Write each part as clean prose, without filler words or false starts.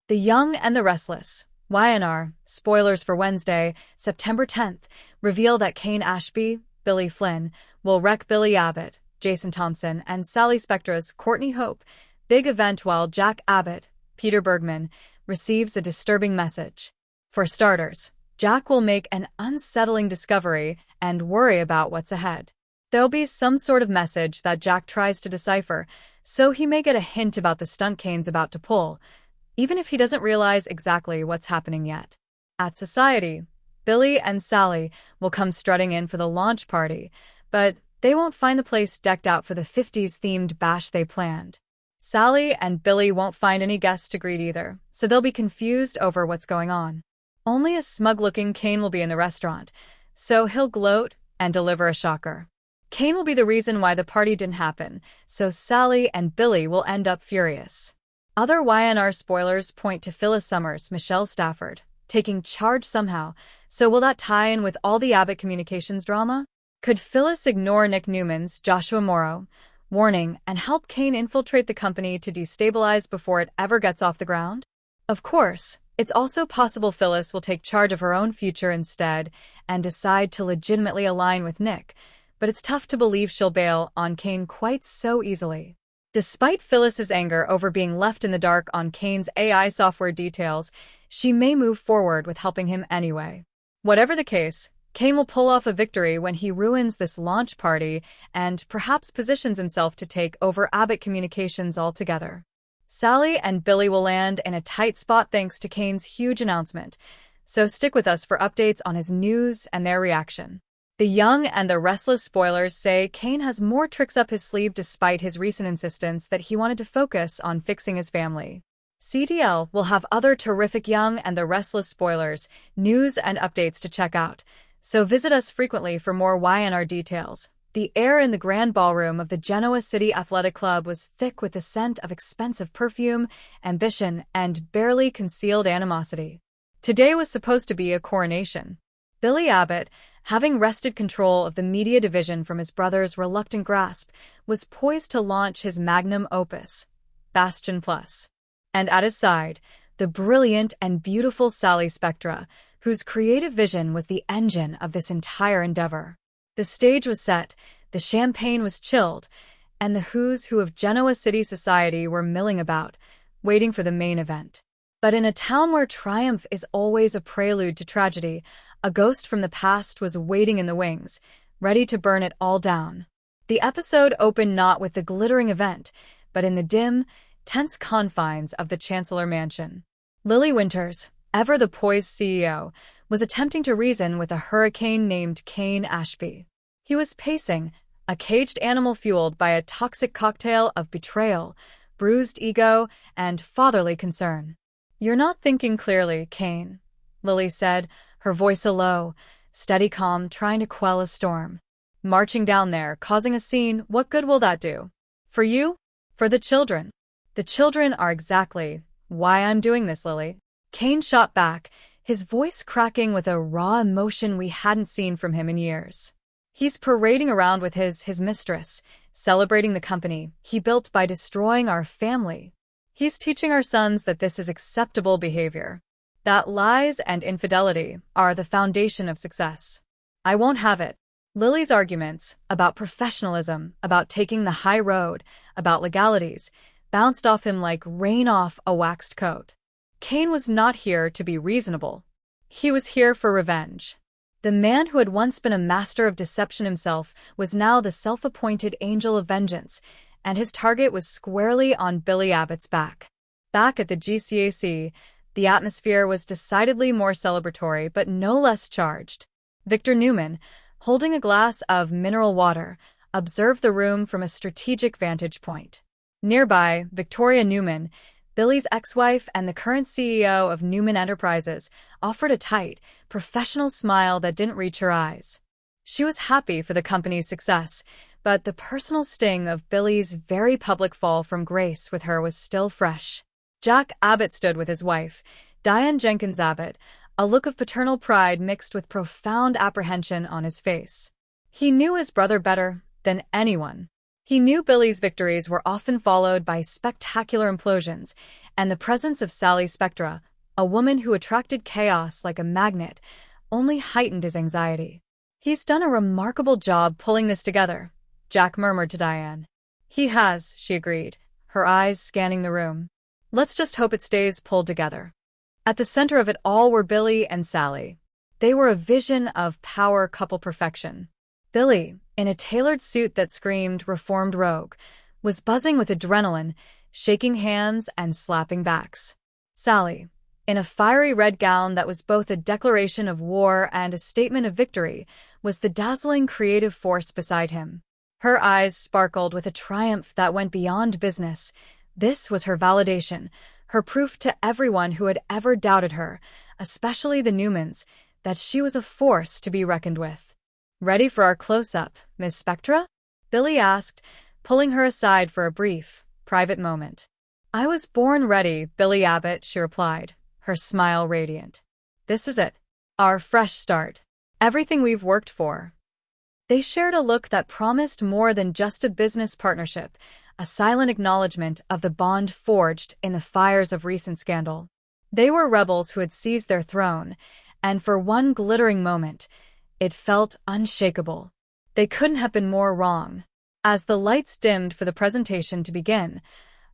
The Young and the Restless. YNR, spoilers for Wednesday, September 10th, reveal that Kane Ashby, Billy Flynn, will wreck Billy Abbott, Jason Thompson, and Sally Spectra's Courtney Hope big event while Jack Abbott, Peter Bergman, receives a disturbing message. For starters, Jack will make an unsettling discovery and worry about what's ahead. There'll be some sort of message that Jack tries to decipher, so he may get a hint about the stunt Kane's about to pull, even if he doesn't realize exactly what's happening yet. At Society, Billy and Sally will come strutting in for the launch party, but they won't find the place decked out for the 50s-themed bash they planned. Sally and Billy won't find any guests to greet either, so they'll be confused over what's going on. Only a smug-looking Kane will be in the restaurant, so he'll gloat and deliver a shocker. Kane will be the reason why the party didn't happen, so Sally and Billy will end up furious. Other YNR spoilers point to Phyllis Summers, Michelle Stafford, taking charge somehow, so will that tie in with all the Abbott Communications drama? Could Phyllis ignore Nick Newman's Joshua Morrow warning and help Kane infiltrate the company to destabilize before it ever gets off the ground? Of course, it's also possible Phyllis will take charge of her own future instead and decide to legitimately align with Nick, but it's tough to believe she'll bail on Kane quite so easily. Despite Phyllis's anger over being left in the dark on Kane's AI software details, she may move forward with helping him anyway. Whatever the case, Kane will pull off a victory when he ruins this launch party and perhaps positions himself to take over Abbott Communications altogether. Sally and Billy will land in a tight spot thanks to Kane's huge announcement, so stick with us for updates on his news and their reaction. The Young and the Restless spoilers say Kane has more tricks up his sleeve despite his recent insistence that he wanted to focus on fixing his family. CDL will have other terrific Young and the Restless spoilers, news and updates to check out, so visit us frequently for more YNR details. The air in the grand ballroom of the Genoa City Athletic Club was thick with the scent of expensive perfume, ambition, and barely concealed animosity. Today was supposed to be a coronation. Billy Abbott, having wrested control of the media division from his brother's reluctant grasp, was poised to launch his magnum opus, Bastion Plus. And at his side, the brilliant and beautiful Sally Spectra, whose creative vision was the engine of this entire endeavor. The stage was set, the champagne was chilled, and the who's who of Genoa City society were milling about, waiting for the main event. But in a town where triumph is always a prelude to tragedy, a ghost from the past was waiting in the wings, ready to burn it all down. The episode opened not with the glittering event, but in the dim, tense confines of the Chancellor Mansion. Lily Winters, ever the poised CEO, was attempting to reason with a hurricane named Kane Ashby. He was pacing, a caged animal fueled by a toxic cocktail of betrayal, bruised ego, and fatherly concern. "You're not thinking clearly, Kane," Lily said, her voice a low, steady calm trying to quell a storm. "Marching down there, causing a scene, what good will that do? For you? For the children?" "The children are exactly why I'm doing this, Lily." Kane shot back, his voice cracking with a raw emotion we hadn't seen from him in years. "He's parading around with his mistress, celebrating the company he built by destroying our family. He's teaching our sons that this is acceptable behavior, that lies and infidelity are the foundation of success. I won't have it." Lily's arguments about professionalism, about taking the high road, about legalities, bounced off him like rain off a waxed coat. Kane was not here to be reasonable. He was here for revenge. The man who had once been a master of deception himself was now the self-appointed angel of vengeance, and his target was squarely on Billy Abbott's back. Back at the GCAC, the atmosphere was decidedly more celebratory but no less charged. Victor Newman, holding a glass of mineral water, observed the room from a strategic vantage point. Nearby, Victoria Newman, Billy's ex-wife and the current CEO of Newman Enterprises, offered a tight, professional smile that didn't reach her eyes. She was happy for the company's success, but the personal sting of Billy's very public fall from grace with her was still fresh. Jack Abbott stood with his wife, Diane Jenkins Abbott, a look of paternal pride mixed with profound apprehension on his face. He knew his brother better than anyone. He knew Billy's victories were often followed by spectacular implosions, and the presence of Sally Spectra, a woman who attracted chaos like a magnet, only heightened his anxiety. "He's done a remarkable job pulling this together," Jack murmured to Diane. "He has," she agreed, her eyes scanning the room. "Let's just hope it stays pulled together." At the center of it all were Billy and Sally. They were a vision of power couple perfection. Billy, in a tailored suit that screamed reformed rogue, was buzzing with adrenaline, shaking hands and slapping backs. Sally, in a fiery red gown that was both a declaration of war and a statement of victory, was the dazzling creative force beside him. Her eyes sparkled with a triumph that went beyond business. This was her validation, her proof to everyone who had ever doubted her, especially the Newmans, that she was a force to be reckoned with. "Ready for our close-up, Miss Spectra?" Billy asked, pulling her aside for a brief, private moment. "I was born ready, Billy Abbott," she replied, her smile radiant. "This is it. Our fresh start. Everything we've worked for." They shared a look that promised more than just a business partnership, a silent acknowledgement of the bond forged in the fires of recent scandal. They were rebels who had seized their throne, and for one glittering moment, it felt unshakable. They couldn't have been more wrong. As the lights dimmed for the presentation to begin,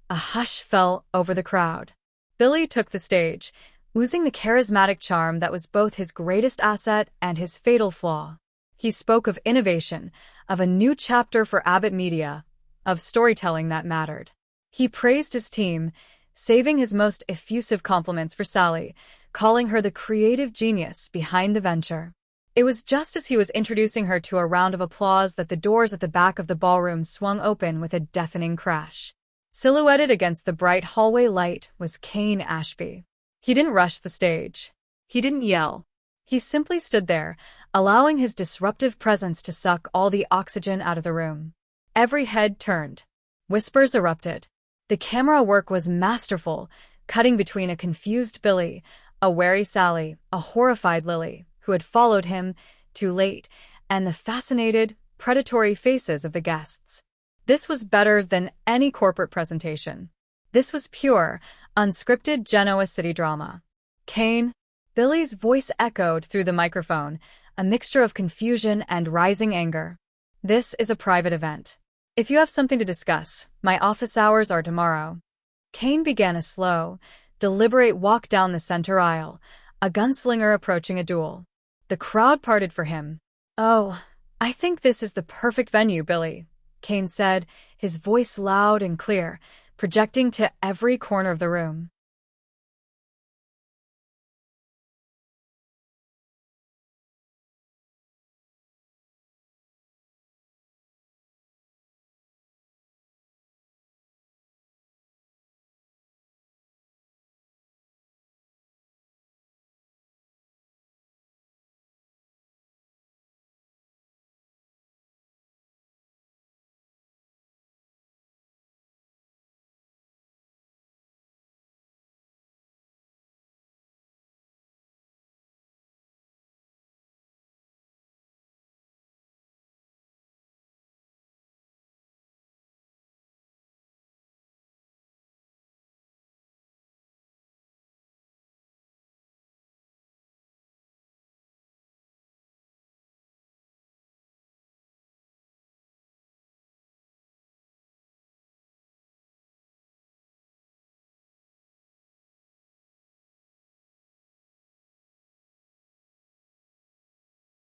a hush fell over the crowd. Billy took the stage, oozing the charismatic charm that was both his greatest asset and his fatal flaw. He spoke of innovation, of a new chapter for Abbott Media, of storytelling that mattered. He praised his team, saving his most effusive compliments for Sally, calling her the creative genius behind the venture. It was just as he was introducing her to a round of applause that the doors at the back of the ballroom swung open with a deafening crash. Silhouetted against the bright hallway light was Kane Ashby. He didn't rush the stage. He didn't yell. He simply stood there, allowing his disruptive presence to suck all the oxygen out of the room. Every head turned. Whispers erupted. The camera work was masterful, cutting between a confused Billy, a wary Sally, a horrified Lily, who had followed him, too late, and the fascinated, predatory faces of the guests. This was better than any corporate presentation. This was pure, unscripted Genoa city drama. "Kane," Billy's voice echoed through the microphone, a mixture of confusion and rising anger. "This is a private event. If you have something to discuss, my office hours are tomorrow." Kane began a slow, deliberate walk down the center aisle, a gunslinger approaching a duel. The crowd parted for him. "Oh, I think this is the perfect venue, Billy," Kane said, his voice loud and clear, projecting to every corner of the room.